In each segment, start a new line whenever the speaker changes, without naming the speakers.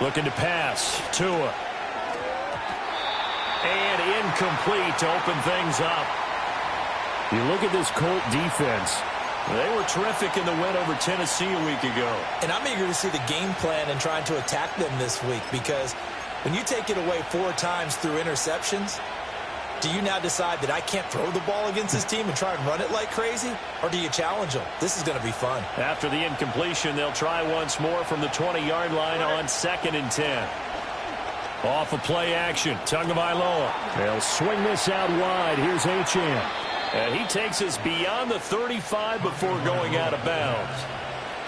Looking to pass. Tua. And incomplete to open things up. You look at this Colt defense. They were terrific in the win over Tennessee a week ago.
And I'm eager to see the game plan and trying to attack them this week, because when you take it away 4 times through interceptions, do you now decide that I can't throw the ball against this team and try and run it like crazy? Or do you challenge them? This is going to be fun.
After the incompletion, they'll try once more from the 20-yard line on 2nd and 10. Off of play action, Tagovailoa. They'll swing this out wide. Here's Achane. And he takes us beyond the 35 before going out of bounds.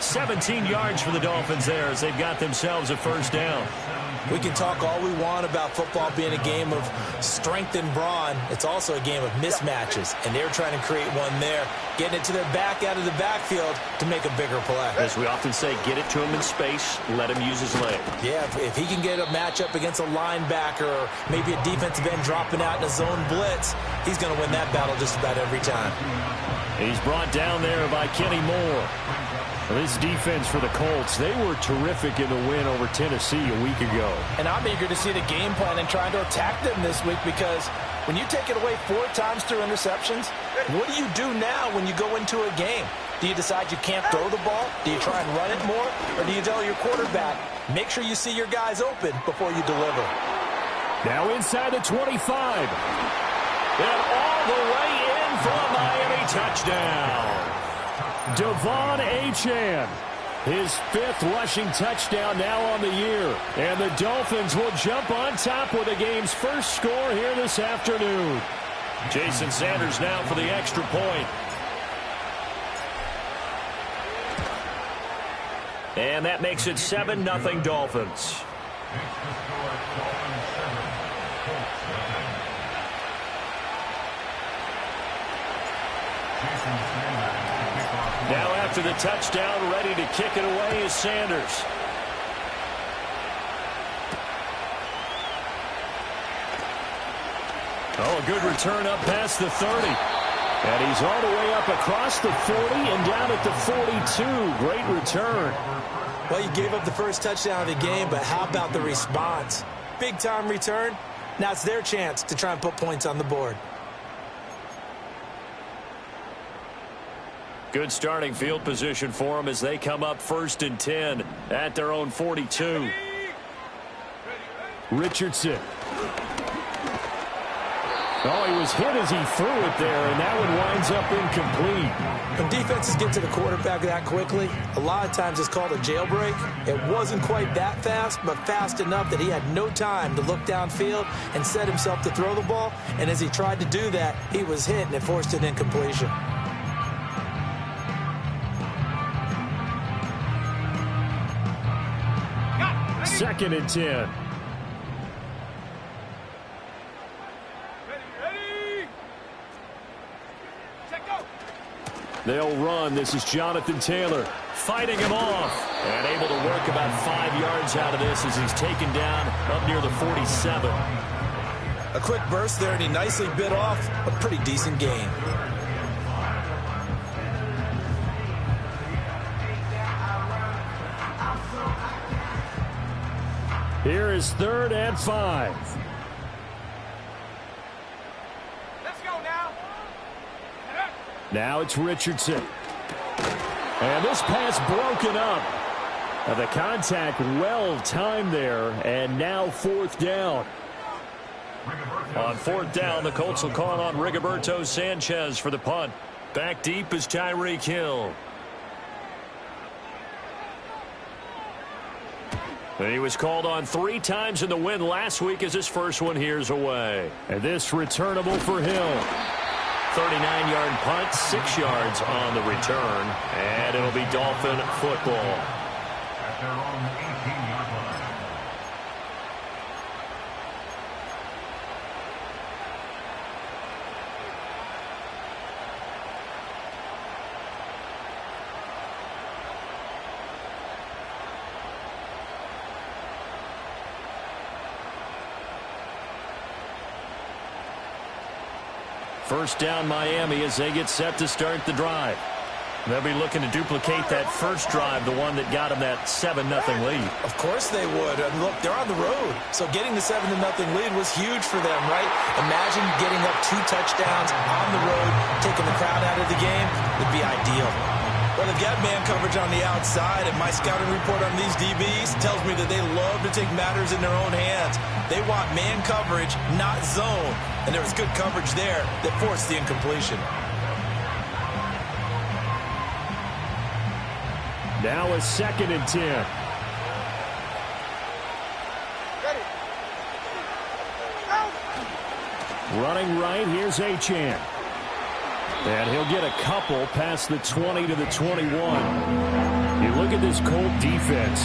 17 yards for the Dolphins there as they've got themselves a first down.
We can talk all we want about football being a game of strength and brawn. It's also a game of mismatches, and they're trying to create one there, getting it to their back out of the backfield to make a bigger play.
As we often say, get it to him in space, let him use his leg.
Yeah, if he can get a matchup against a linebacker or maybe a defensive end dropping out in a zone blitz, he's going to win that battle just about every time.
He's brought down there by Kenny Moore. This defense for the Colts, they were terrific in the win over Tennessee a week ago.
And I'm eager to see the game plan and trying to attack them this week, because when you take it away 4 times through interceptions, what do you do now when you go into a game? Do you decide you can't throw the ball? Do you try and run it more? Or do you tell your quarterback, make sure you see your guys open before you deliver?
Now inside the 25. And all the way in for a Miami touchdown. Devon Achane, his 5th rushing touchdown now on the year. And the Dolphins will jump on top with the game's first score here this afternoon. Jason Sanders now for the extra point. And that makes it 7-0 Dolphins. Now after the touchdown, ready to kick it away is Sanders. Oh, a good return up past the 30. And he's all the way up across the 40 and down at the 42. Great return.
Well, you gave up the first touchdown of the game, but how about the response? Big-time return. Now it's their chance to try and put points on the board.
Good starting field position for them as they come up 1st and 10 at their own 42. Richardson. Oh, he was hit as he threw it there, and that one winds up incomplete.
When defenses get to the quarterback that quickly, a lot of times it's called a jailbreak. It wasn't quite that fast, but fast enough that he had no time to look downfield and set himself to throw the ball. And as he tried to do that, he was hit, and it forced an incompletion.
Second and 10. They'll run. This is Jonathan Taylor fighting him off and able to work about 5 yards out of this as he's taken down up near the 47.
A quick burst there, and he nicely bit off a pretty decent gain.
Here is 3rd and 5. Now it's Richardson. And this pass broken up. The contact well timed there, and now 4th down. On 4th down, the Colts will call on Rigoberto Sanchez for the punt. Back deep is Tyreek Hill. And he was called on 3 times in the win last week as his first one here's away. And this returnable for Hill. 39-yard punt, 6 yards on the return, and it'll be Dolphin football. At their own 18-yard line. First down Miami as they get set to start the drive. They'll be looking to duplicate that first drive, the one that got them that 7-0 lead.
Of course they would. And look, they're on the road. So getting the 7-0 lead was huge for them, right? Imagine getting up 2 touchdowns on the road, taking the crowd out of the game would be ideal. Well, they've got man coverage on the outside, and my scouting report on these DBs tells me that they love to take matters in their own hands. They want man coverage, not zone. And there was good coverage there that forced the incompletion.
Now a 2nd and 10. Running right, here's Achane. And he'll get a couple past the 20 to the 21. You look at this Colt defense.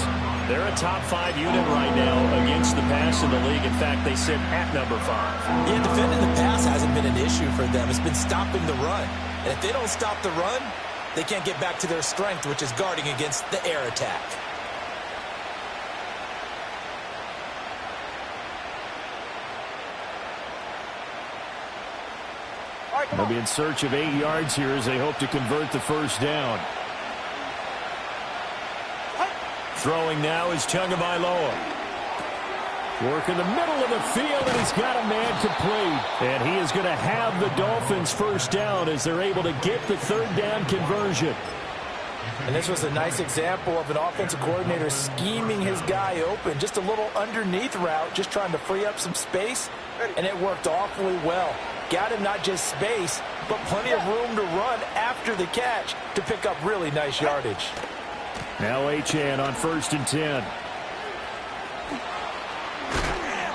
They're a top 5 unit right now against the pass in the league. In fact, they sit at number 5.
Yeah, defending the pass hasn't been an issue for them. It's been stopping the run. And if they don't stop the run, they can't get back to their strength, which is guarding against the air attack.
They'll be in search of 8 yards here as they hope to convert the first down. Throwing now is Tagovailoa. Work in the middle of the field, and he's got a man complete. And he is going to have the Dolphins first down as they're able to get the 3rd down conversion.
And this was a nice example of an offensive coordinator scheming his guy open. Just a little underneath route, just trying to free up some space, and it worked awfully well. Got him not just space, but plenty of room to run after the catch to pick up really nice yardage.
Now Achane on 1st and 10.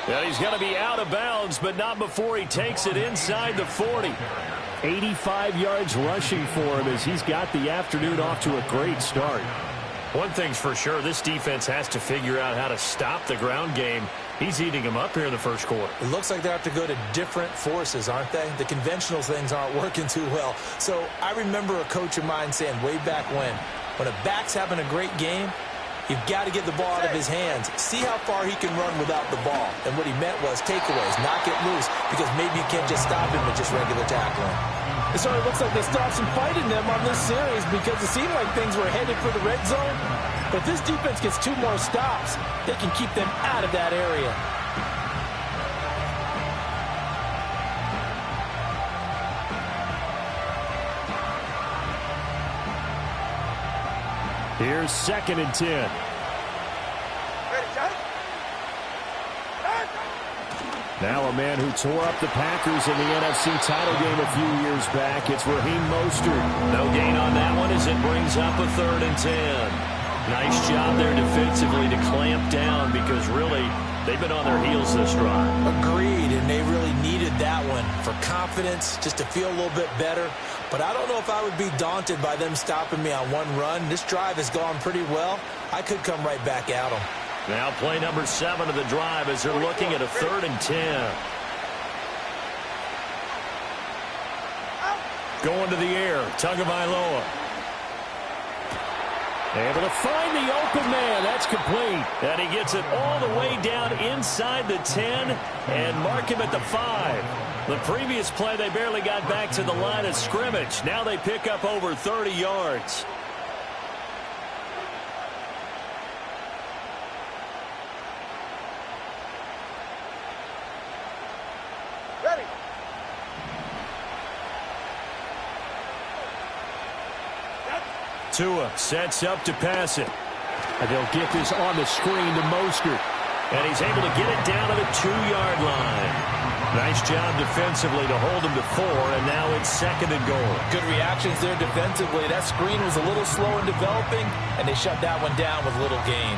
Well, he's going to be out of bounds, but not before he takes it inside the 40. 85 yards rushing for him as he's got the afternoon off to a great start. One thing's for sure, this defense has to figure out how to stop the ground game. He's eating them up here in the first quarter.
It looks like they have to go to different forces, aren't they? The conventional things aren't working too well. So I remember a coach of mine saying way back when a back's having a great game, you've got to get the ball out of his hands. See how far he can run without the ball. And what he meant was takeaways, knock it loose, because maybe you can't just stop him with just regular tackling. It sort of looks like they still have some fight in them on this series because it seemed like things were headed for the red zone. But if this defense gets 2 more stops, they can keep them out of that area.
Here's 2nd and 10. Now a man who tore up the Packers in the NFC title game a few years back. It's Raheem Mostert. No gain on that one as it brings up a 3rd and 10. Nice job there defensively to clamp down because really they've been on their heels this drive.
Agreed, and they really needed that one for confidence, just to feel a little bit better. But I don't know if I would be daunted by them stopping me on one run. This drive has gone pretty well. I could come right back at them.
Now play number 7 of the drive as they're looking at a 3rd and 10. Going to the air, Tagovailoa. Able to find the open man. That's complete. And he gets it all the way down inside the 10 and mark him at the 5. The previous play, they barely got back to the line of scrimmage. Now they pick up over 30 yards. Tua sets up to pass it. And they'll get this on the screen to Mostert. And he's able to get it down to the 2-yard line. Nice job defensively to hold him to 4, and now it's 2nd and goal.
Good reactions there defensively. That screen was a little slow in developing, and they shut that one down with little gain.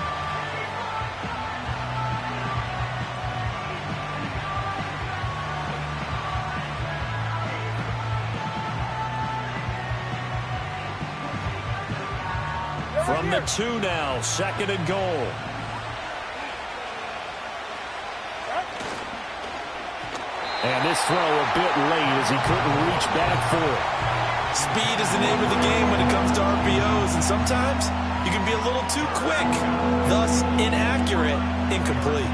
From the 2 now, 2nd and goal. And this throw a bit late as he couldn't reach back for it.
Speed is the name of the game when it comes to RPOs, and sometimes you can be a little too quick, thus inaccurate, incomplete.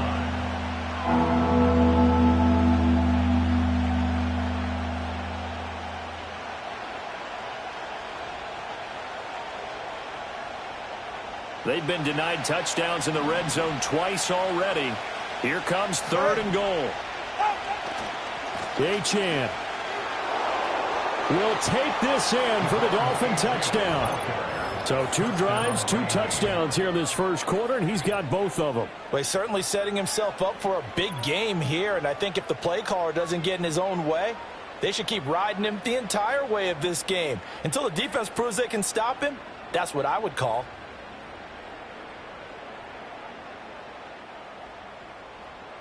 They've been denied touchdowns in the red zone twice already. Here comes 3rd and goal. Achane will take this in for the Dolphin touchdown. So 2 drives, 2 touchdowns here in this first quarter, and he's got both of them.
Well, he's certainly setting himself up for a big game here, and I think if the play caller doesn't get in his own way, they should keep riding him the entire way of this game. Until the defense proves they can stop him, that's what I would call.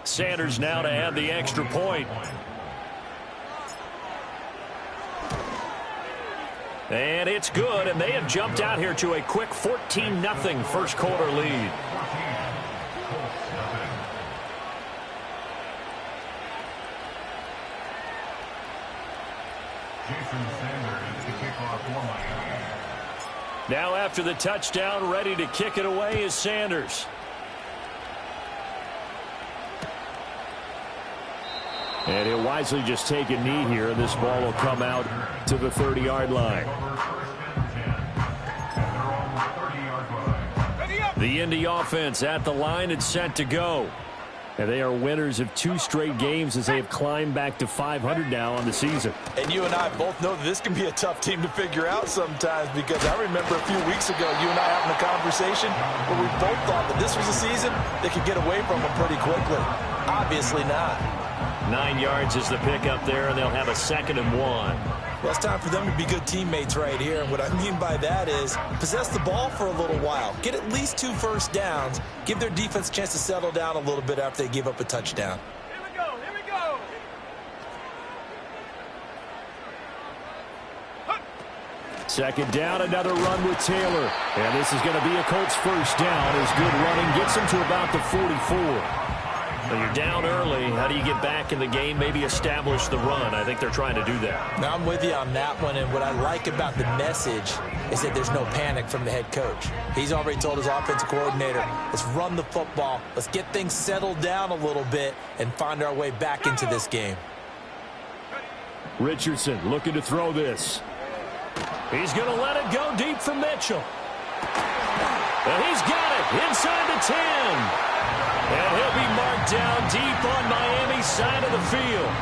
Sanders now to add the extra point. And it's good, and they have jumped out here to a quick 14-0 first quarter lead. Now after the touchdown, ready to kick it away is Sanders. And he'll wisely just take a knee here, and this ball will come out to the 30-yard line. The Indy offense at the line and set to go. And they are winners of 2 straight games as they have climbed back to 500 now on the season.
And you and I both know that this can be a tough team to figure out sometimes, because I remember a few weeks ago you and I having a conversation where we both thought that this was a season they could get away from them pretty quickly. Obviously not.
9 yards is the pickup there, and they'll have a 2nd and 1.
Well, it's time for them to be good teammates right here. And what I mean by that is possess the ball for a little while. Get at least 2 first downs. Give their defense a chance to settle down a little bit after they give up a touchdown.
Here we go, here we go.
Second down, another run with Taylor. And this is going to be a Colts first down as good running gets them to about the 44. When you're down early, how do you get back in the game, maybe establish the run? I think they're trying to do that.
Now, I'm with you on that one, and what I like about the message is that there's no panic from the head coach. He's already told his offensive coordinator, let's run the football, let's get things settled down a little bit and find our way back into this game.
Richardson looking to throw this. He's going to let it go deep for Mitchell. And he's got it inside the 10. And he'll be marked down deep on Miami's side of the field.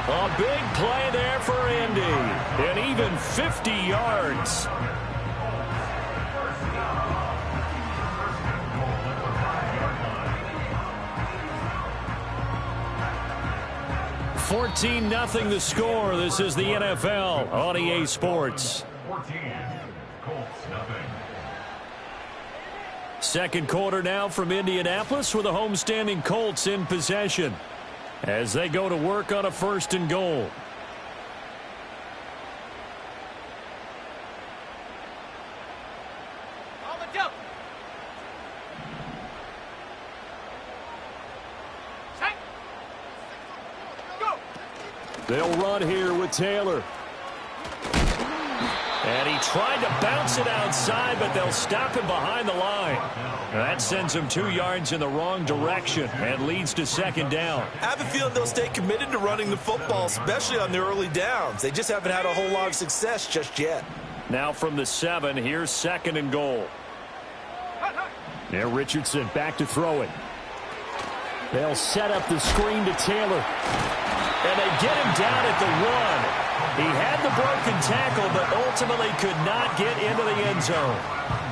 A big play there for Indy. And even 50 yards. $14-0 the score. This is the NFL on EA Sports.
14, Colts, nothing.
Second quarter now from Indianapolis with the homestanding Colts in possession as they go to work on a 1st and goal.
On the jump. Set. Go.
They'll run here with Taylor. And he tried to bounce it outside, but they'll stop him behind the line. That sends him 2 yards in the wrong direction and leads to 2nd down.
I have a feeling they'll stay committed to running the football, especially on the early downs. They just haven't had a whole lot of success just yet.
Now from the 7, here's 2nd and goal. Now Richardson back to throw it. They'll set up the screen to Taylor. And they get him down at the 1. He had the broken tackle, but ultimately could not get into the end zone.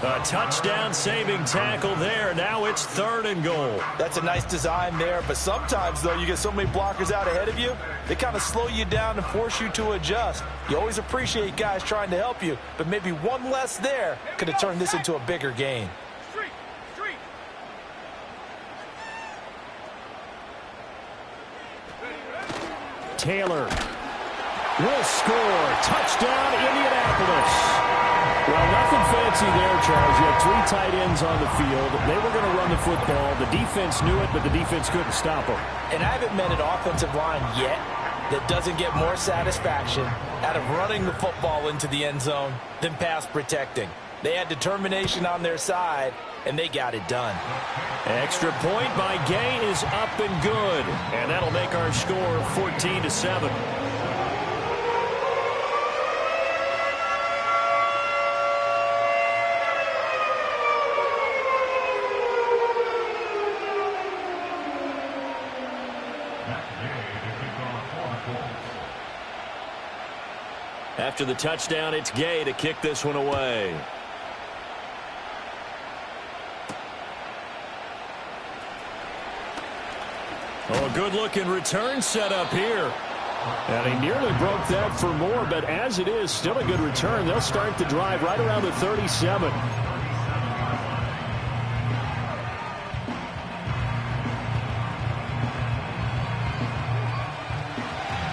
A touchdown-saving tackle there. Now it's 3rd and goal.
That's a nice design there, but sometimes, though, you get so many blockers out ahead of you, they kind of slow you down and force you to adjust. You always appreciate guys trying to help you, but maybe one less there could have turned this into a bigger game.
Street.
Taylor will score. Touchdown, Indianapolis. Well, nothing fancy there, Charles. You had 3 tight ends on the field. They were going to run the football. The defense knew it, but the defense couldn't stop them.
And I haven't met an offensive line yet that doesn't get more satisfaction out of running the football into the end zone than pass protecting. They had determination on their side, and they got it done.
Extra point by Gay is up and good. And that'll make our score 14-7. After the touchdown, it's Gay to kick this one away. Oh, a good-looking return set up here. And he nearly broke that for more, but as it is, still a good return. They'll start the drive right around the 37.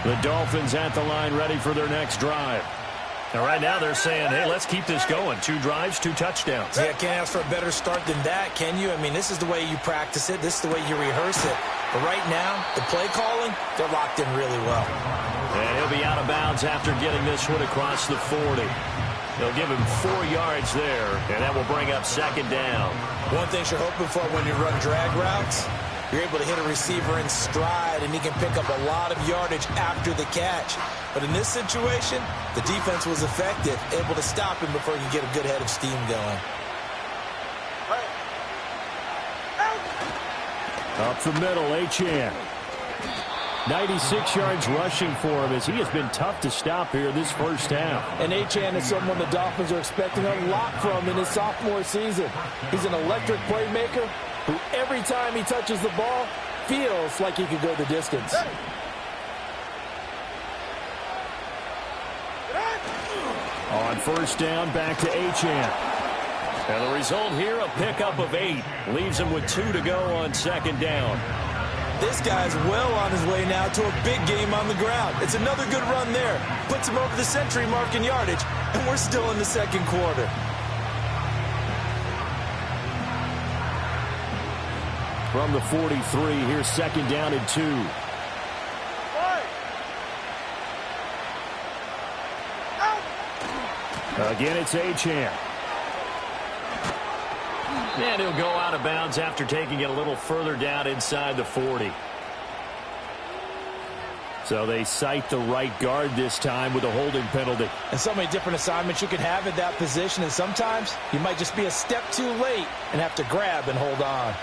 The Dolphins at the line ready for their next drive. And right now they're saying, hey, let's keep this going. 2 drives, 2 touchdowns.
Yeah, can't ask for a better start than that, can you? I mean, this is the way you practice it. This is the way you rehearse it. But right now, the play calling, they're locked in really well.
And he'll be out of bounds after getting this one across the 40. They'll give him 4 yards there, and that will bring up second down.
One thing you're hoping for when you run drag routes, you're able to hit a receiver in stride, and he can pick up a lot of yardage after the catch. But in this situation, the defense was effective, able to stop him before he could get a good head of steam going.
Up the middle, Achane. 96 yards rushing for him as he has been tough to stop here this first half.
And Achane is someone the Dolphins are expecting a lot from in his sophomore season. He's an electric playmaker who every time he touches the ball feels like he could go the distance.
On first down, back to Achane. And the result here, a pickup of 8. Leaves him with 2 to go on second down.
This guy's well on his way now to a big game on the ground. It's another good run there. Puts him over the century mark in yardage, and we're still in the second quarter.
From the 43, here's second down and 2. Again, it's Achane. And he'll go out of bounds after taking it a little further down inside the 40. So they cite the right guard this time with a holding penalty.
And so many different assignments you can have at that position, and sometimes you might just be a step too late and have to grab and hold on.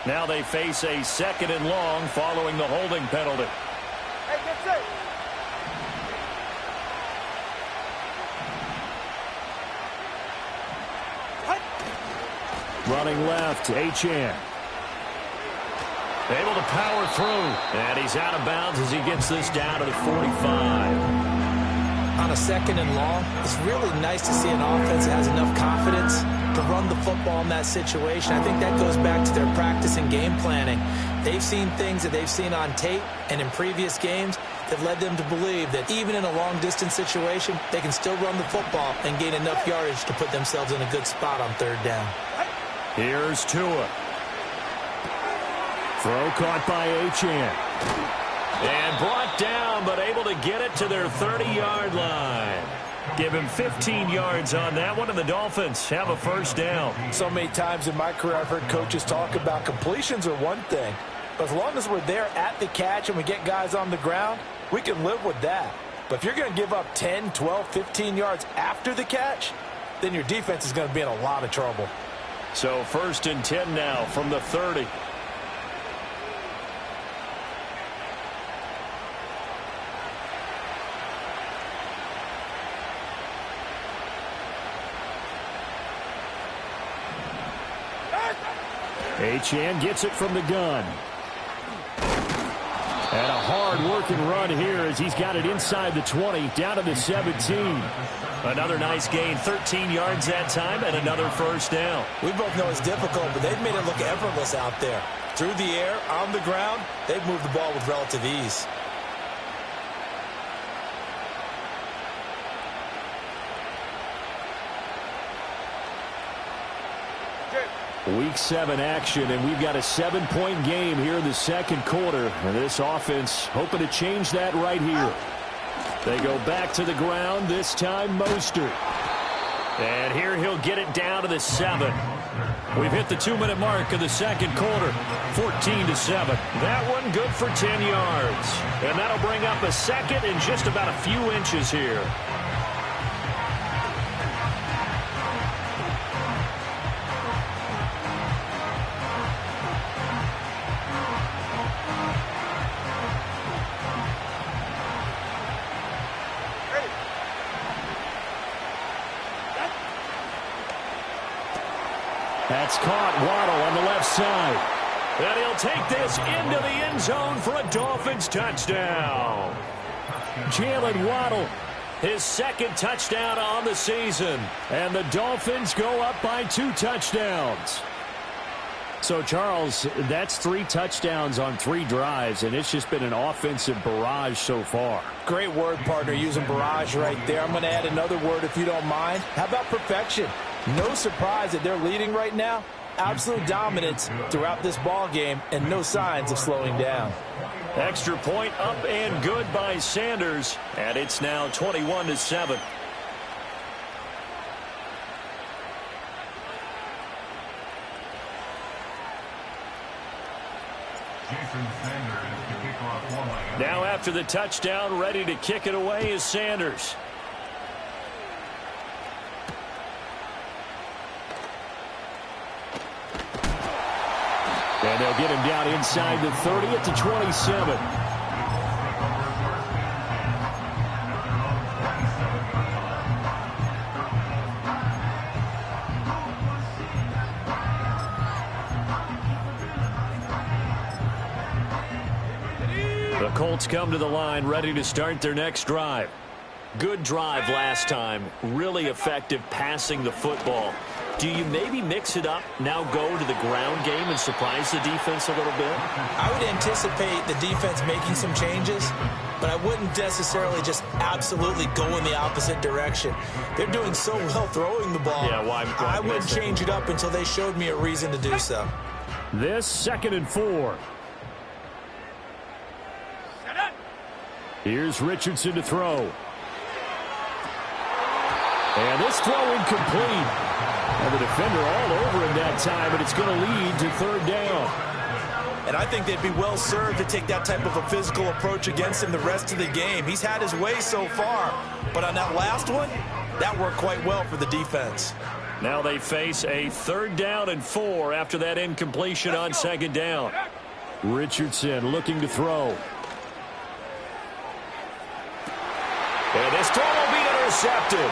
Now they face a second and long following the holding penalty.
Hey, get set.
Running left, Achane. Able to power through. And he's out of bounds as he gets this down to the 45.
On a second and long, it's really nice to see an offense that has enough confidence to run the football in that situation. I think that goes back to their practice and game planning. They've seen things that they've seen on tape and in previous games that led them to believe that even in a long-distance situation, they can still run the football and gain enough yardage to put themselves in a good spot on third down.
Here's Tua. Throw caught by Achane. And brought down, but able to get it to their 30-yard line. Give him 15 yards on that one, and the Dolphins have a first down.
So many times in my career I've heard coaches talk about completions are one thing. But as long as we're there at the catch and we get guys on the ground, we can live with that. But if you're going to give up 10, 12, 15 yards after the catch, then your defense is going to be in a lot of trouble.
So first and 10 now from the 30. Achane gets it from the gun. And a hard-working run here as he's got it inside the 20, down to the 17. Another nice gain, 13 yards that time, and another first down.
We both know it's difficult, but they've made it look effortless out there. Through the air, on the ground, they've moved the ball with relative ease.
Week 7 action, and we've got a 7-point game here in the second quarter. And this offense hoping to change that right here. They go back to the ground, this time Mostert. And here he'll get it down to the 7. We've hit the 2-minute mark of the second quarter, 14-7. That one good for 10 yards. And that'll bring up a second in just about a few inches here. That's caught. Waddle on the left side. And he'll take this into the end zone for a Dolphins touchdown. Jalen Waddle, his second touchdown on the season. And the Dolphins go up by 2 touchdowns. So, Charles, that's 3 touchdowns on 3 drives, and it's just been an offensive barrage so far.
Great word, partner, using barrage right there. I'm going to add another word if you don't mind. How about perfection? No surprise that they're leading right now. Absolute dominance throughout this ball game and no signs of slowing down.
Extra point up and good by Sanders, and it's now 21-7.
Jason Sanders to kick off for Miami.
Now after the touchdown, ready to kick it away is Sanders. And they'll get him down inside the 30 at the 27. The Colts come to the line ready to start their next drive. Good drive last time. Really effective passing the football. Do you maybe mix it up, now go to the ground game and surprise the defense a little bit?
I would anticipate the defense making some changes, but I wouldn't necessarily just absolutely go in the opposite direction. They're doing so well throwing the ball.
Yeah, why
I wouldn't change it up until they showed me a reason to do so.
This 2nd and 4. Here's Richardson to throw. And this throw incomplete. And the defender all over him that time, but it's going to lead to 3rd down.
And I think they'd be well served to take that type of a physical approach against him the rest of the game. He's had his way so far, but on that last one, that worked quite well for the defense.
Now they face a 3rd down and 4 after that incompletion on 2nd down. Richardson looking to throw. And this throw will be intercepted.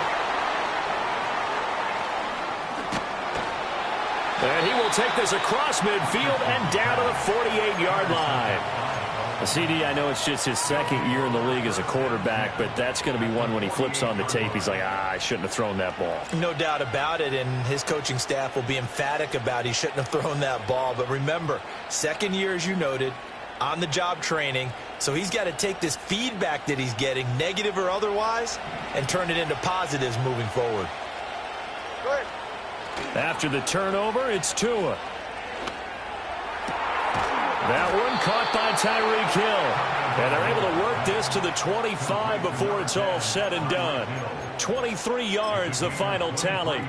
And he will take this across midfield and down to the 48-yard line. CD, I know it's just his 2nd year in the league as a quarterback, but that's going to be one when he flips on the tape. He's like, I shouldn't have thrown that ball.
No doubt about it, and his coaching staff will be emphatic about he shouldn't have thrown that ball. But remember, 2nd year, as you noted, on-the-job training, so he's got to take this feedback that he's getting, negative or otherwise, and turn it into positives moving forward.
After the turnover, it's Tua. That one caught by Tyreek Hill. And they're able to work this to the 25 before it's all said and done. 23 yards, the final tally.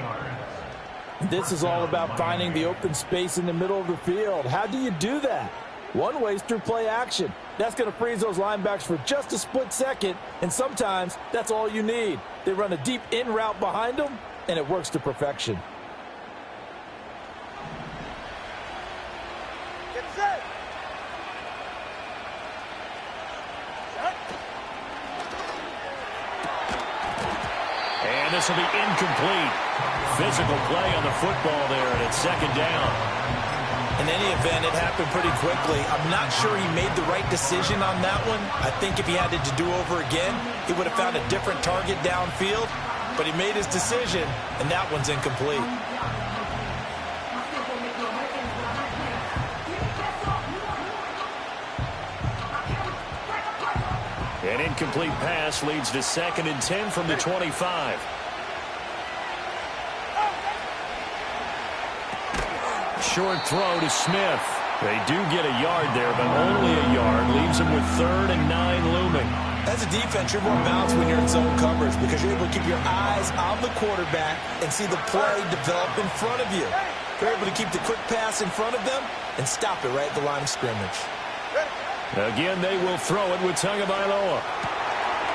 This is all about finding the open space in the middle of the field. How do you do that? One way is through play action. That's going to freeze those linebackers for just a split second, and sometimes that's all you need. They run a deep in route behind them, and it works to perfection.
And this will be incomplete. Physical play on the football there, and it's 2nd down.
In any event, it happened pretty quickly. I'm not sure he made the right decision on that one. I think if he had to do over again, he would have found a different target downfield. But he made his decision, and that one's incomplete.
An incomplete pass leads to 2nd and 10 from the 25. Short throw to Smith. They do get a yard there, but only a yard. Leaves them with 3rd and 9 looming.
As a defense, you're more balanced when you're in zone coverage because you're able to keep your eyes on the quarterback and see the play develop in front of you. You're able to keep the quick pass in front of them and stop it right at the line of scrimmage.
Again, they will throw it with Tagovailoa.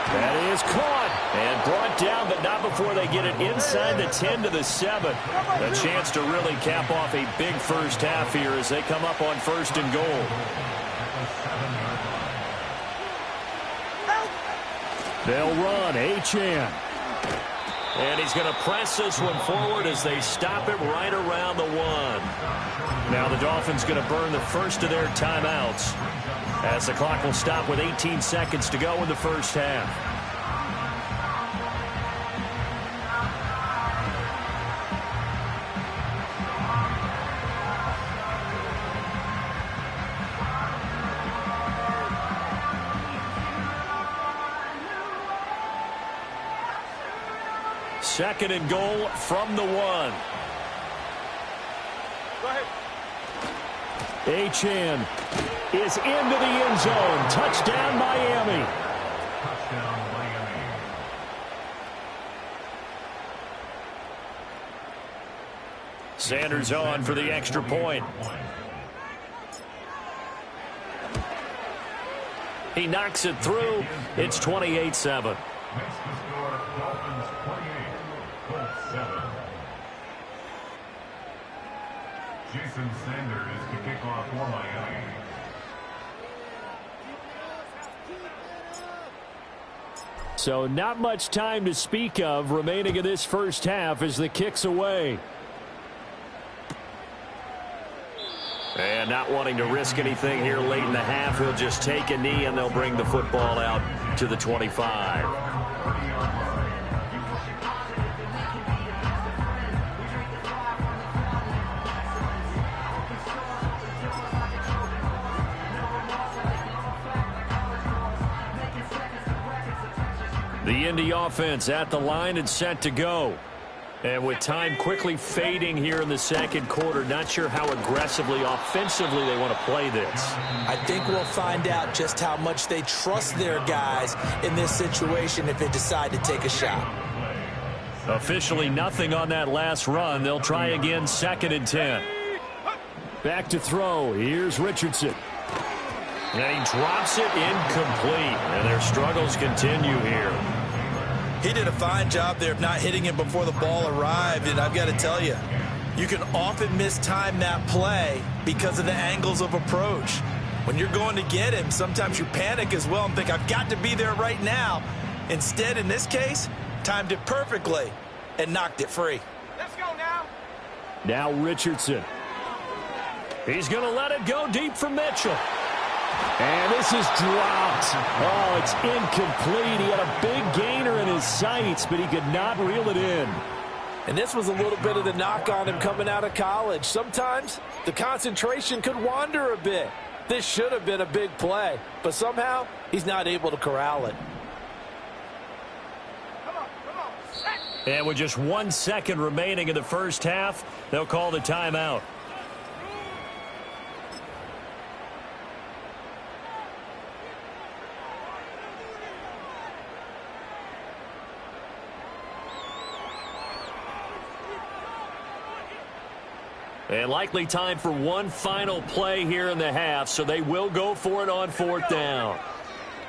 That is caught and brought down, but not before they get it inside the 10 to the 7. A chance to really cap off a big first half here as they come up on 1st and goal. They'll run. Achane. And he's going to press this one forward as they stop it right around the 1. Now the Dolphins going to burn the first of their timeouts as the clock will stop with 18 seconds to go in the first half. Second and goal from the 1.
Go ahead.
Achane is into the end zone. Touchdown, Miami.
Touchdown, Miami.
Sanders on for the extra point. He knocks it through. It's 28-7.
Makes the score Dolphins 28, Colts 7. Jason Sanders to kick off for Miami.
So not much time to speak of remaining in this first half as the kick's away. And not wanting to risk anything here late in the half, he'll just take a knee and they'll bring the football out to the 25. The Indy offense at the line and set to go. And with time quickly fading here in the second quarter, not sure how aggressively, offensively they want to play this.
I think we'll find out just how much they trust their guys in this situation if they decide to take a shot.
Officially nothing on that last run. They'll try again, second and 10. Back to throw. Here's Richardson. And he drops it incomplete. And their struggles continue here.
He did a fine job there of not hitting him before the ball arrived, and I've got to tell you, you can often mistime that play because of the angles of approach. When you're going to get him, sometimes you panic as well and think, I've got to be there right now. Instead, in this case, timed it perfectly and knocked it free.
Let's go now.
Now Richardson. He's going to let it go deep for Mitchell. And this is dropped. Oh, it's incomplete. He had a big gainer in his sights, but he could not reel it in.
And this was a little bit of the knock on him coming out of college. Sometimes the concentration could wander a bit. This should have been a big play, but somehow he's not able to corral it.
Come on. Set.
And with just 1 second remaining in the first half, they'll call the timeout. And likely time for one final play here in the half, so they will go for it on fourth down.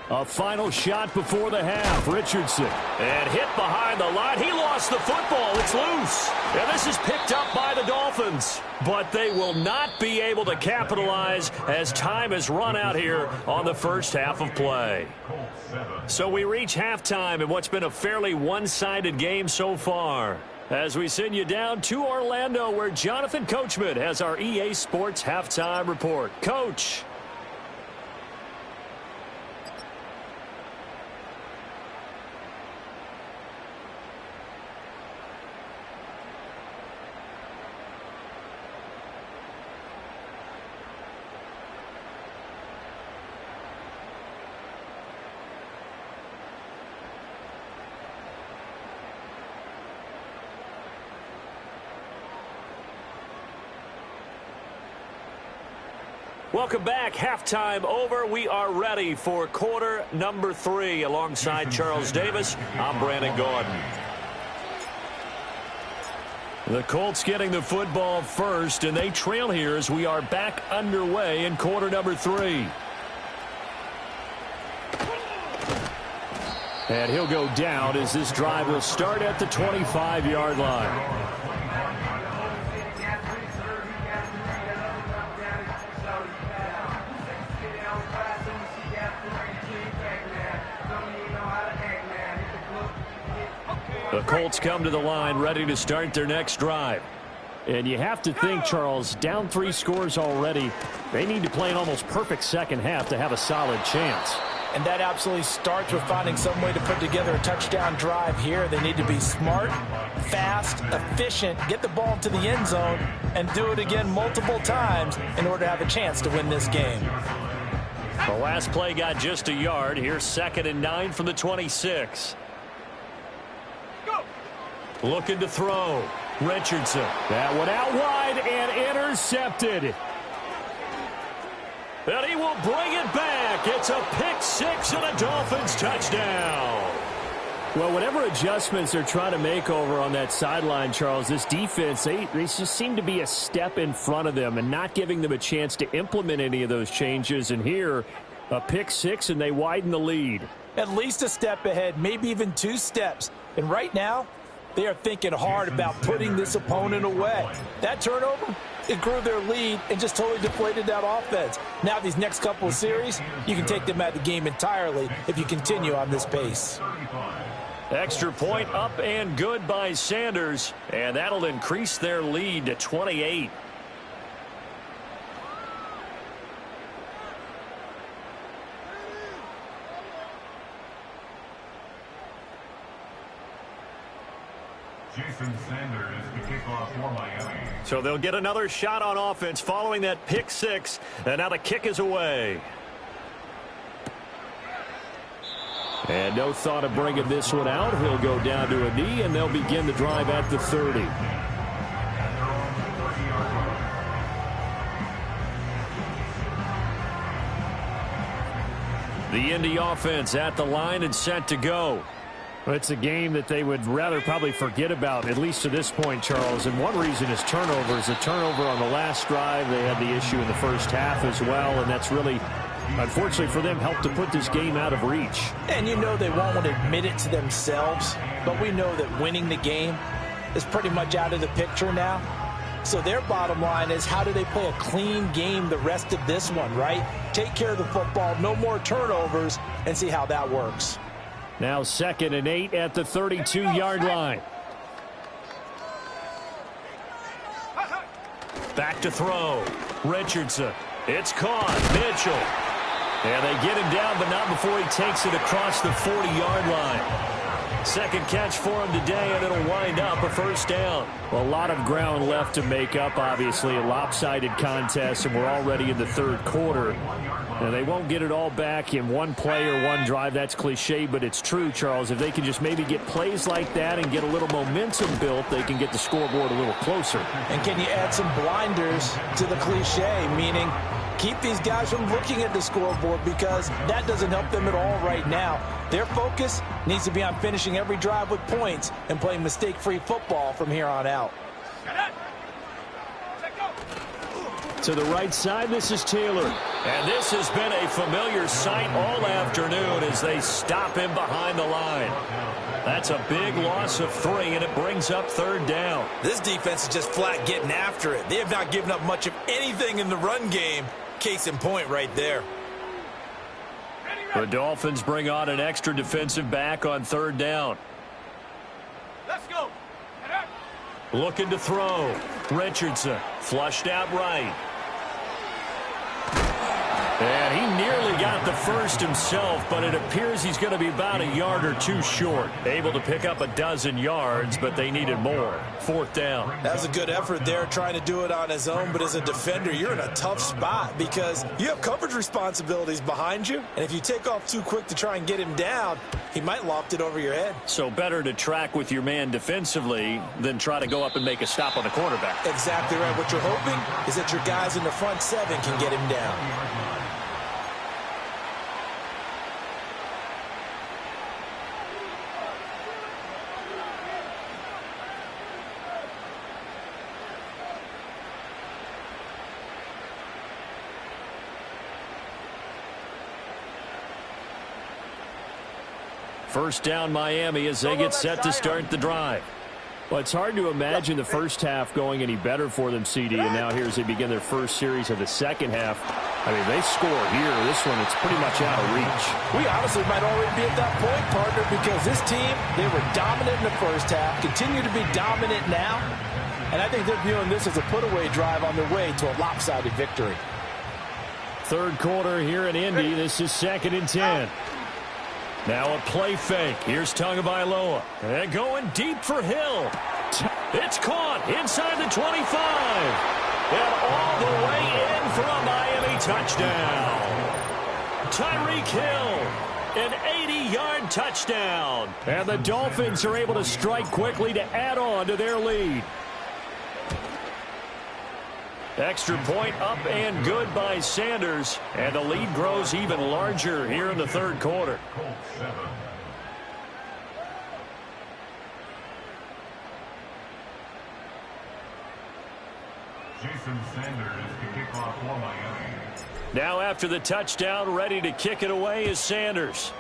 A final shot before the half. Richardson. And hit behind the line. He lost the football. It's loose. And this is picked up by the Dolphins. But they will not be able to capitalize as time has run out here on the first half of play. So we reach halftime in what's been a fairly one-sided game so far, as we send you down to Orlando, where Jonathan Coachman has our EA Sports Halftime Report. Coach. Welcome back. Halftime over. We are ready for quarter number 3. Alongside Charles Davis, I'm Brandon Gordon. The Colts getting the football first, and they trail here as we are back underway in quarter number 3. And he'll go down as this drive will start at the 25-yard line. The Colts come to the line ready to start their next drive.
And you have to think, Charles, down 3 scores already. They need to play an almost perfect second half to have a solid chance.
And that absolutely starts with finding some way to put together a touchdown drive here. They need to be smart, fast, efficient, get the ball to the end zone, and do it again multiple times in order to have a chance to win this game.
The last play got just a yard. Here's 2nd and 9 from the 26. Looking to throw. Richardson.
That one out wide and intercepted.
And he will bring it back. It's a pick 6 and a Dolphins touchdown.
Well, whatever adjustments they're trying to make over on that sideline, Charles, this defense, they just seem to be a step in front of them and not giving them a chance to implement any of those changes. And here, a pick 6, and they widen the lead.
At least a step ahead, maybe even 2 steps. And right now, they are thinking hard about putting this opponent away. That turnover, it grew their lead and just totally deflated that offense. Now these next couple of series, you can take them out of the game entirely if you continue on this pace.
Extra point up and good by Sanders, and that'll increase their lead to 28.
Jason Sanders to kick off for Miami.
So they'll get another shot on offense following that pick 6, and now the kick is away.
And no thought of bringing this one out. He'll go down to a knee, and they'll begin the drive at the 30.
The Indy offense at the line and set to go.
Well, it's a game that they would rather probably forget about, at least to this point, Charles. And one reason is turnovers. A turnover on the last drive. They had the issue in the first half as well, and that's really, unfortunately for them, helped to put this game out of reach.
And you know they won't want to admit it to themselves, but we know that winning the game is pretty much out of the picture now. So their bottom line is, how do they play a clean game the rest of this one, right? Take care of the football, no more turnovers, and see how that works.
Now 2nd and 8 at the 32-yard line.
Back to throw. Richardson. It's caught. Mitchell. And they get him down, but not before he takes it across the 40-yard line. Second catch for him today, and it'll wind up a first down.
Well, a lot of ground left to make up, obviously. A lopsided contest, and we're already in the 3rd quarter. And they won't get it all back in one play or one drive. That's cliche, but it's true, Charles. If they can just maybe get plays like that and get a little momentum built, they can get the scoreboard a little closer.
And can you add some blinders to the cliche, meaning keep these guys from looking at the scoreboard, because that doesn't help them at all right now. Their focus needs to be on finishing every drive with points and playing mistake-free football from here on out.
To the right side, this is Taylor.
And this has been a familiar sight all afternoon as they stop him behind the line. That's a big loss of 3, and it brings up 3rd down.
This defense is just flat getting after it. They have not given up much of anything in the run game. Case in point right there.
The Dolphins bring on an extra defensive back on 3rd down.
Let's go.
Looking to throw. Richardson flushed out right. And he nearly got the first himself, but it appears he's going to be about a yard or 2 short. Able to pick up a dozen yards, but they needed more. 4th down.
That was a good effort there, trying to do it on his own, but as a defender, you're in a tough spot because you have coverage responsibilities behind you, and if you take off too quick to try and get him down, he might loft it over your head.
So better to track with your man defensively than try to go up and make a stop on the quarterback.
Exactly right. What you're hoping is that your guys in the front 7 can get him down.
First down Miami as they get set to start the drive.
Well, it's hard to imagine the first half going any better for them, CD, and now here as they begin their first series of the second half. I mean, they score here. This one, it's pretty much out of reach.
We honestly might already be at that point, partner, because this team, they were dominant in the first half, continue to be dominant now, and I think they're viewing this as a put-away drive on their way to a lopsided victory.
Third quarter here in Indy. This is 2nd and 10. Now a play fake. Here's Tagovailoa. And going deep for Hill. It's caught inside the 25. And all the way in for a Miami touchdown. Tyreek Hill, an 80-yard touchdown. And the Dolphins are able to strike quickly to add on to their lead. Extra point up and good by Sanders. And the lead grows even larger here in the third quarter.
Jason Sanders to kick off for Miami.
Now after the touchdown, ready to kick it away is Sanders.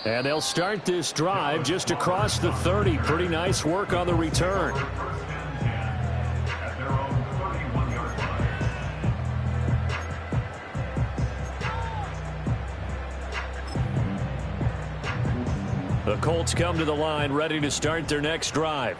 And they'll start this drive just across the 30. Pretty nice work on the return.
At their own 31-yard line.
The Colts come to the line, ready to start their next drive.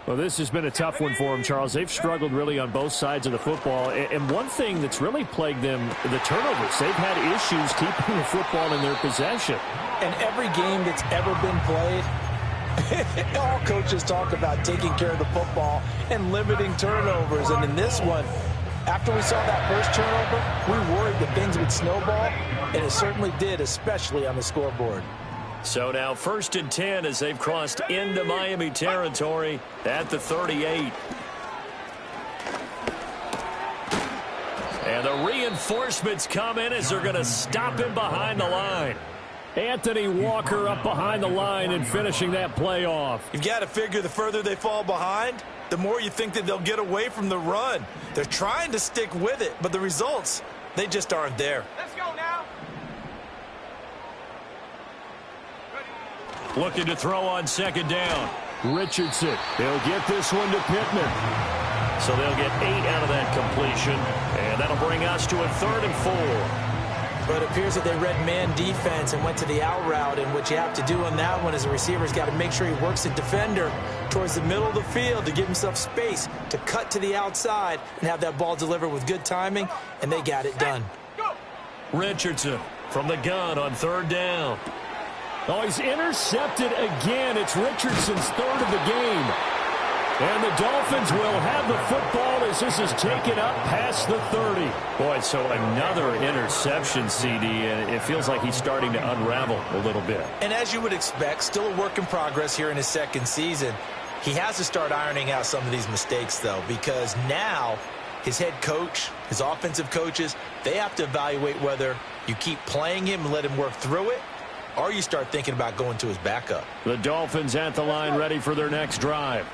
Well, this has been a tough one for them, Charles. They've struggled really on both sides of the football. And one thing that's really plagued them, the turnovers. They've had issues keeping the football in their possession.
And every game that's ever been played, all coaches talk about taking care of the football and limiting turnovers. And in this one, after we saw that first turnover, we worried that things would snowball, and it certainly did, especially on the scoreboard.
So now 1st and 10 as they've crossed into Miami territory at the 38. And the reinforcements come in as they're going to stop him behind the line. Anthony Walker up behind the line and finishing that play off.
You've got to figure the further they fall behind, the more you think that they'll get away from the run. They're trying to stick with it, but the results, they just aren't there.
Let's go now.
Looking to throw on 2nd down. Richardson. They'll get this one to Pittman. So they'll get 8 out of that completion. And that'll bring us to a 3rd and 4.
But it appears that they read man defense and went to the out route. And what you have to do on that one as a receiver's got to make sure he works the defender towards the middle of the field to give himself space to cut to the outside and have that ball delivered with good timing. And they got it done.
Richardson from the gun on 3rd down. Oh, he's intercepted again. It's Richardson's 3rd of the game. And the Dolphins will have the football as this is taken up past the 30. Boy, so another interception, CD, and it feels like he's starting to unravel a little bit.
And as you would expect, still a work in progress here in his 2nd season. He has to start ironing out some of these mistakes, though, because now his head coach, his offensive coaches, they have to evaluate whether you keep playing him and let him work through it, or you start thinking about going to his backup.
The Dolphins at the line ready for their next drive.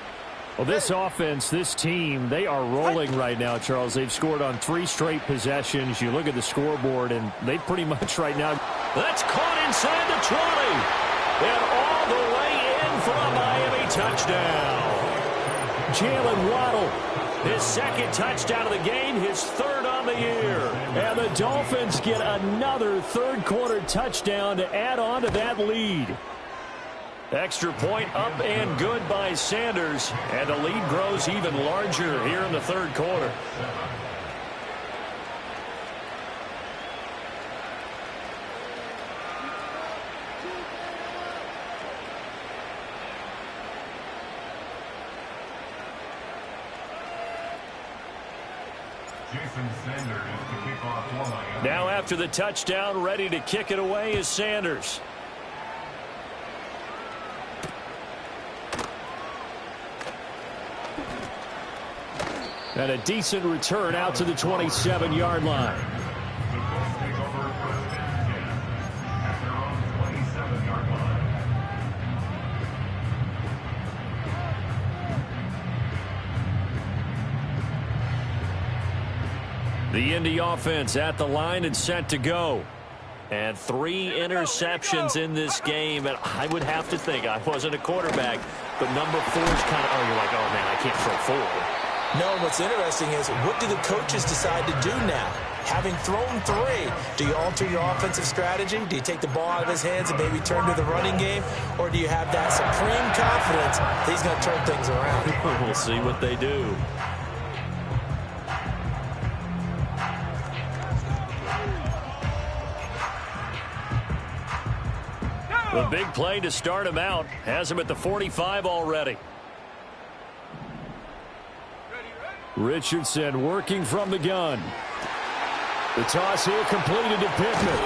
Well, this offense, this team, they are rolling right now, Charles. They've scored on 3 straight possessions. You look at the scoreboard, and they pretty much right now. That's caught inside the 20. And all the way in for a Miami touchdown. Jalen Waddle, his 2nd touchdown of the game, his 3rd on the year. And the Dolphins get another 3rd quarter touchdown to add on to that lead. Extra point up and good by Sanders. And the lead grows even larger here in the 3rd quarter.
Jason Sanders to kick off for Miami.
Now after the touchdown, ready to kick it away is Sanders. And a decent return out to the 27-yard line.
The Colts take over 1st and 10 at their own 27-yard line.
The Indy offense at the line and set to go. And 3 interceptions in this game. And I would have to think, I wasn't a quarterback, but number 4 is kind of, oh, you're like, oh, man, I can't throw 4.
No, what's interesting is what do the coaches decide to do now? Having thrown 3, do you alter your offensive strategy? Do you take the ball out of his hands and maybe turn to the running game? Or do you have that supreme confidence that he's going to turn things around?
We'll see what they do. The big play to start him out has him at the 45 already. Richardson working from the gun. The toss here completed to Pittman.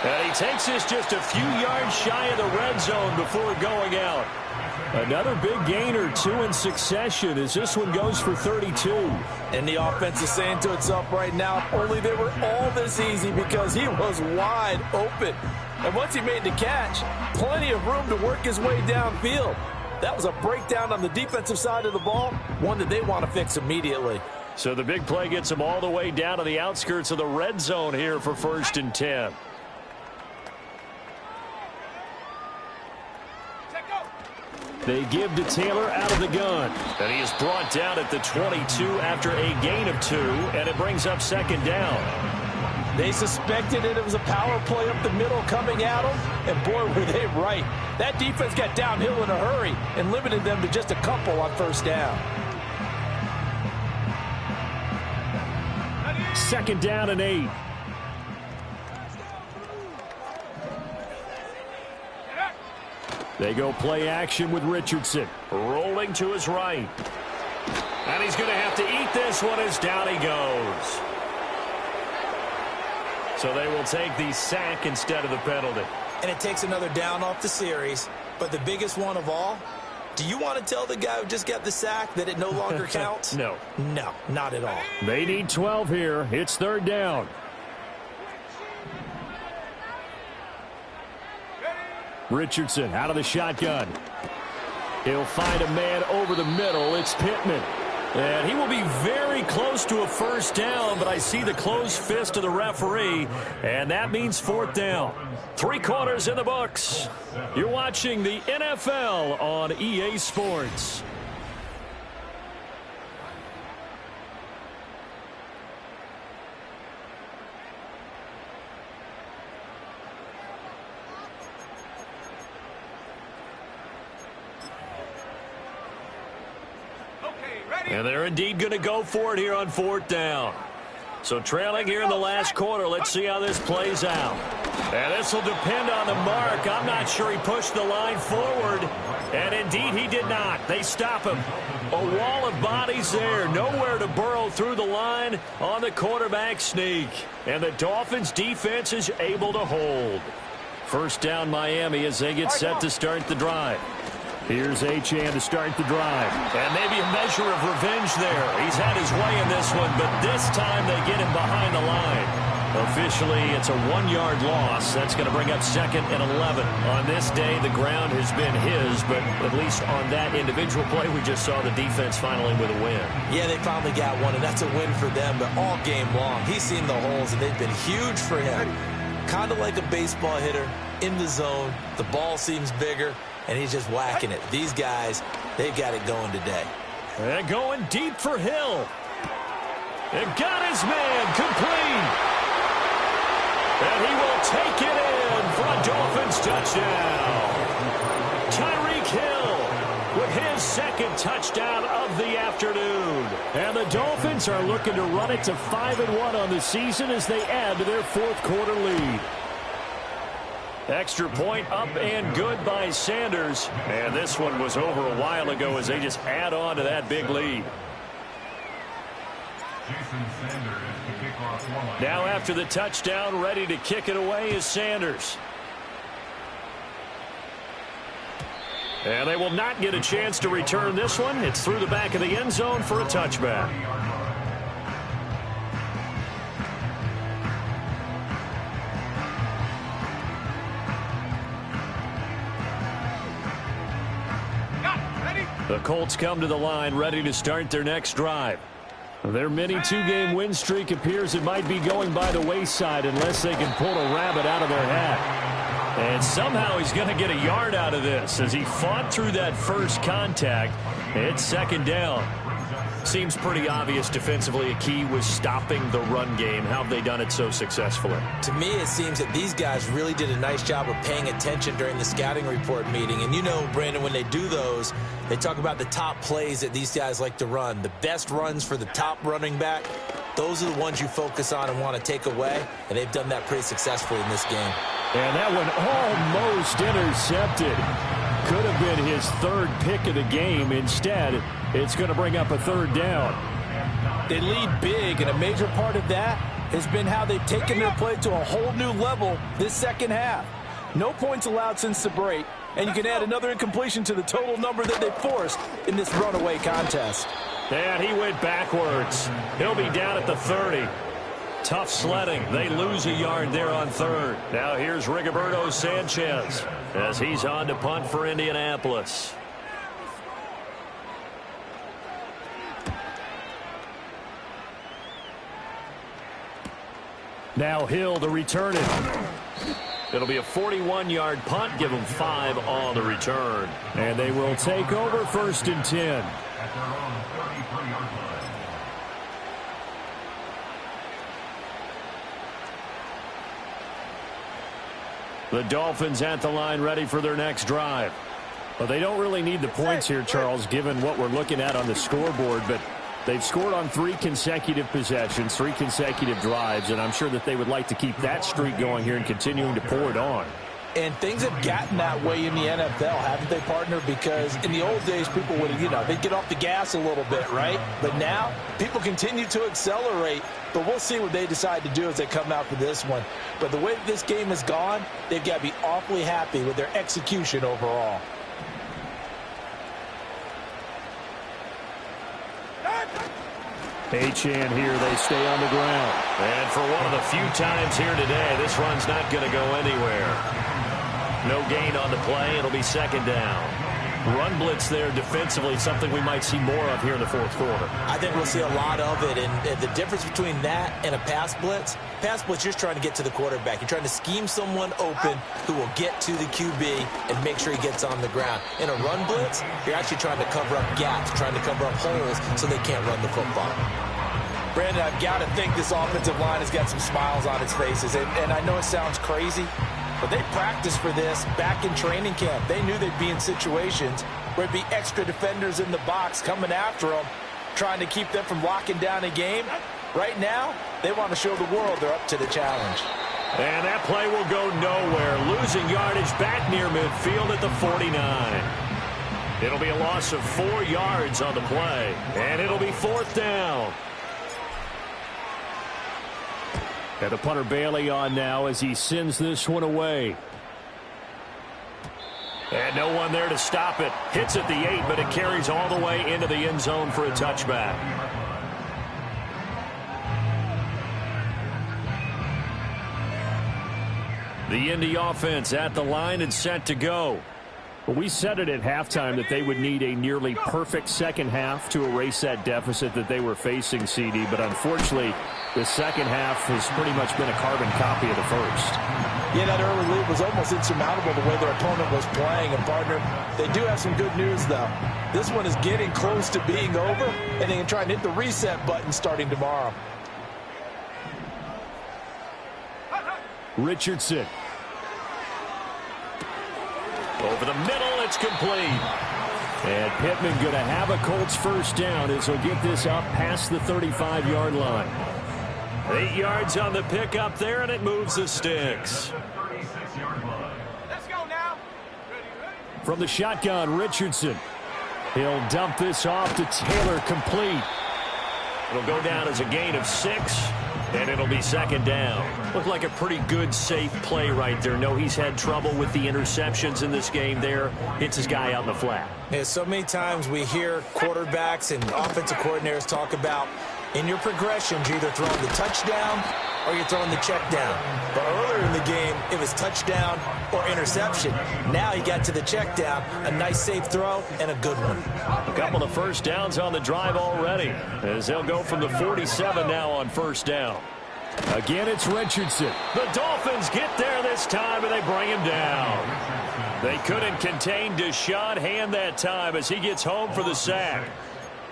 And he takes this just a few yards shy of the red zone before going out. Another big gain or 2 in succession as this one goes for 32.
And the offense is saying to itself right now, if only they were all this easy, because he was wide open. And once he made the catch, plenty of room to work his way downfield. That was a breakdown on the defensive side of the ball, one that they want to fix immediately.
So the big play gets him all the way down to the outskirts of the red zone here for 1st and 10. They give to Taylor out of the gun. And he is brought down at the 22 after a gain of 2, and it brings up 2nd down.
They suspected it was a power play up the middle coming at them, and boy, were they right. That defense got downhill in a hurry and limited them to just a couple on 1st down.
2nd down and 8. They go play action with Richardson. Rolling to his right. And he's going to have to eat this one as down he goes. So they will take the sack instead of the penalty.
And it takes another down off the series. But the biggest one of all, do you want to tell the guy who just got the sack that it no longer counts?
No.
No, not at all.
They need 12 here. It's 3rd down. Richardson out of the shotgun. He'll find a man over the middle. It's Pittman. And he will be very close to a 1st down, but I see the closed fist of the referee, and that means 4th down. 3 quarters in the books. You're watching the NFL on EA Sports. And they're indeed going to go for it here on 4th down. So trailing here in the last quarter, let's see how this plays out. And this will depend on the mark. I'm not sure he pushed the line forward. And indeed he did not. They stop him. A wall of bodies there. Nowhere to burrow through the line on the quarterback sneak. And the Dolphins defense is able to hold. 1st down Miami as they get set to start the drive. Here's Achane to start the drive. And maybe a measure of revenge there. He's had his way in this one, but this time they get him behind the line. Officially, it's a 1-yard loss. That's going to bring up 2nd and 11. On this day, the ground has been his, but at least on that individual play, we just saw the defense finally with a win.
Yeah, they finally got one, and that's a win for them, but all game long, he's seen the holes, and they've been huge for him. Kind of like a baseball hitter in the zone. The ball seems bigger, and he's just whacking it. These guys, they've got it going today.
And going deep for Hill. And got his man complete. And he will take it in for a Dolphins touchdown. Tyreek Hill with his 2nd touchdown of the afternoon. And the Dolphins are looking to run it to 5-1 on the season as they add to their 4th quarter lead. Extra point up and good by Sanders. And this one was over a while ago as they just add on to that big lead. Now after the touchdown, ready to kick it away is Sanders. And they will not get a chance to return this one. It's through the back of the end zone for a touchback. The Colts come to the line ready to start their next drive. Their mini two-game win streak appears it might be going by the wayside unless they can pull a rabbit out of their hat. And somehow he's going to get a yard out of this as he fought through that first contact. It's second down. Seems pretty obvious defensively a key was stopping the run game. How have they done it so successfully?
To me, it seems that these guys really did a nice job of paying attention during the scouting report meeting. And you know, Brandon, when they do those, they talk about the top plays that these guys like to run. The best runs for the top running back, those are the ones you focus on and want to take away. And they've done that pretty successfully in this game.
And that one almost intercepted. Could have been his third pick of the game. Instead, it's going to bring up a third down.
They lead big, and a major part of that has been how they've taken their play to a whole new level this second half. No points allowed since the break, and you can add another incompletion to the total number that they forced in this runaway contest.
And he went backwards. He'll be down at the 30. Tough sledding. They lose a yard there on third. Now here's Rigoberto Sanchez as he's on to punt for Indianapolis. Now Hill to return it. It'll be a 41-yard punt. Give them 5 on the return. And they will take over 1st and 10.
At their own 33-yard line.
The Dolphins at the line ready for their next drive. Well, they don't really need the points here, Charles, given what we're looking at on the scoreboard, but they've scored on 3 consecutive possessions, 3 consecutive drives, and I'm sure that they would like to keep that streak going here and continuing to pour it on.
And things have gotten that way in the NFL, haven't they, partner? Because in the old days, people would, they'd get off the gas a little bit, right? But now, people continue to accelerate. But we'll see what they decide to do as they come out for this one. But the way that this game has gone, they've got to be awfully happy with their execution overall.
Achane here, they stay on the ground. And for one of the few times here today, this run's not going to go anywhere. No gain on the play. It'll be second down. Run blitz there defensively, something we might see more of here in the fourth quarter.
I think we'll see a lot of it, and the difference between that and a pass blitz, you're just trying to get to the quarterback. You're trying to scheme someone open who will get to the QB and make sure he gets on the ground. In a run blitz, you're actually trying to cover up gaps, trying to cover up holes so they can't run the football.
Brandon, I've got to think this offensive line has got some smiles on its faces, and I know it sounds crazy, but they practiced for this back in training camp. They knew they'd be in situations where there'd be extra defenders in the box coming after them, trying to keep them from locking down a game. Right now, they want to show the world they're up to the challenge.
And that play will go nowhere. Losing yardage back near midfield at the 49. It'll be a loss of 4 yards on the play, and it'll be 4th down. And the punter Bailey on now as he sends this one away. And no one there to stop it. Hits at the 8, but it carries all the way into the end zone for a touchback. The Indy offense at the line and set to go. We said it at halftime that they would need a nearly perfect second half to erase that deficit that they were facing, CD. But unfortunately, the second half has pretty much been a carbon copy of the first.
Yeah, that early lead was almost insurmountable the way their opponent was playing. And, partner, they do have some good news, though. This one is getting close to being over, and they can try and hit the reset button starting tomorrow.
Richardson. Over the middle, it's complete. And Pittman going to have a Colts first down as he'll get this up past the 35-yard line. 8 yards on the pickup there, and it moves the sticks.
Let's go now.
From the shotgun, Richardson. He'll dump this off to Taylor, complete. It'll go down as a gain of 6, and it'll be second down. Looked like a pretty good, safe play right there. No, he's had trouble with the interceptions in this game there. Hits his guy out in the flat.
Yeah, so many times we hear quarterbacks and offensive coordinators talk about In your progressions, you're either throwing the touchdown or you're throwing the check down. But earlier in the game, it was touchdown or interception. Now he got to the check down, a nice safe throw, and a good one.
A couple of first downs on the drive already, as they'll go from the 47 now on first down. Again, it's Richardson. The Dolphins get there this time, and they bring him down. They couldn't contain Deshaun Hand that time as he gets home for the sack.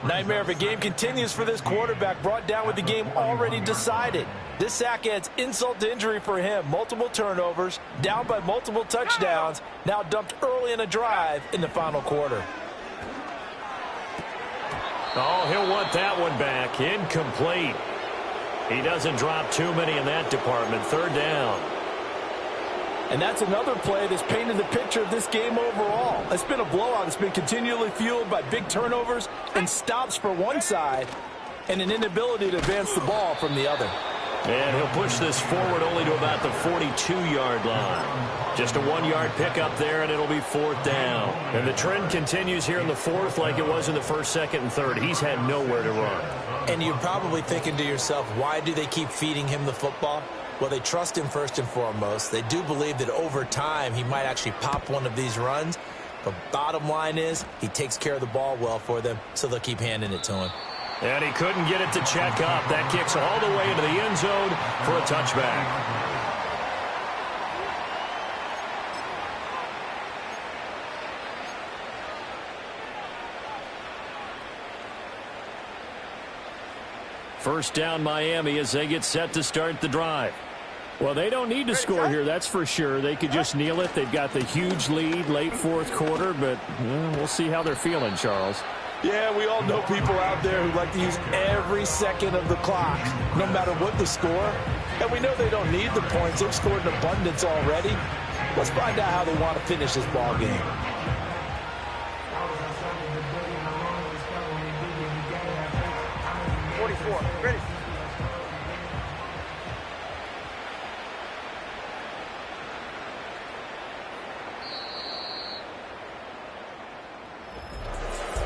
Nightmare of a game continues for this quarterback, brought down with the game already decided. This sack adds insult to injury for him. Multiple turnovers, down by multiple touchdowns, now dumped early in a drive in the final quarter.
Oh, he'll want that one back. Incomplete. He doesn't drop too many in that department. Third down.
And that's another play that's painted the picture of this game overall. It's been a blowout. It's been continually fueled by big turnovers and stops for one side and an inability to advance the ball from the other.
And he'll push this forward only to about the 42-yard line. Just a 1-yard pickup there, and it'll be fourth down. And the trend continues here in the fourth like it was in the first, second, and third. He's had nowhere to run.
And you're probably thinking to yourself, why do they keep feeding him the football? Well, they trust him first and foremost. They do believe that over time he might actually pop one of these runs. But bottom line is he takes care of the ball well for them, so they'll keep handing it to him.
And he couldn't get it to check up. That kicks all the way into the end zone for a touchback. First down Miami as they get set to start the drive. Well, they don't need to score here, that's for sure. They could just kneel it. They've got the huge lead late fourth quarter, but we'll see how they're feeling, Charles.
Yeah, we all know people out there who like to use every second of the clock, no matter what the score. And we know they don't need the points. They've scored in abundance already. Let's find out how they want to finish this ball game.
Ready.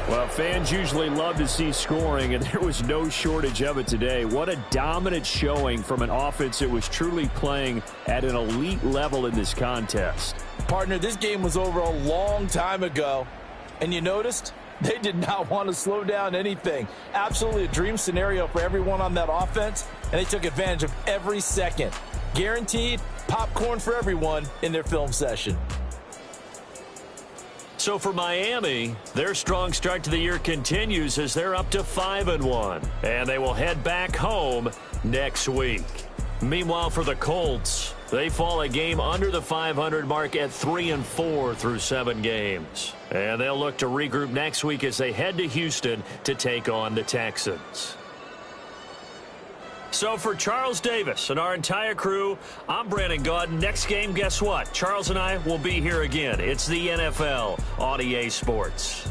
Well, fans usually love to see scoring, and there was no shortage of it today. What a dominant showing from an offense that was truly playing at an elite level in this contest.
Partner, this game was over a long time ago, and you noticed they did not want to slow down anything. Absolutely a dream scenario for everyone on that offense, and they took advantage of every second. Guaranteed popcorn for everyone in their film session.
So for Miami, their strong start to the year continues as they're up to 5-1, and they will head back home next week. Meanwhile, for the Colts, they fall a game under the 500 mark at 3-4 through 7 games. And they'll look to regroup next week as they head to Houston to take on the Texans. So for Charles Davis and our entire crew, I'm Brandon Gaudin. Next game, guess what? Charles and I will be here again. It's the NFL on EA Sports.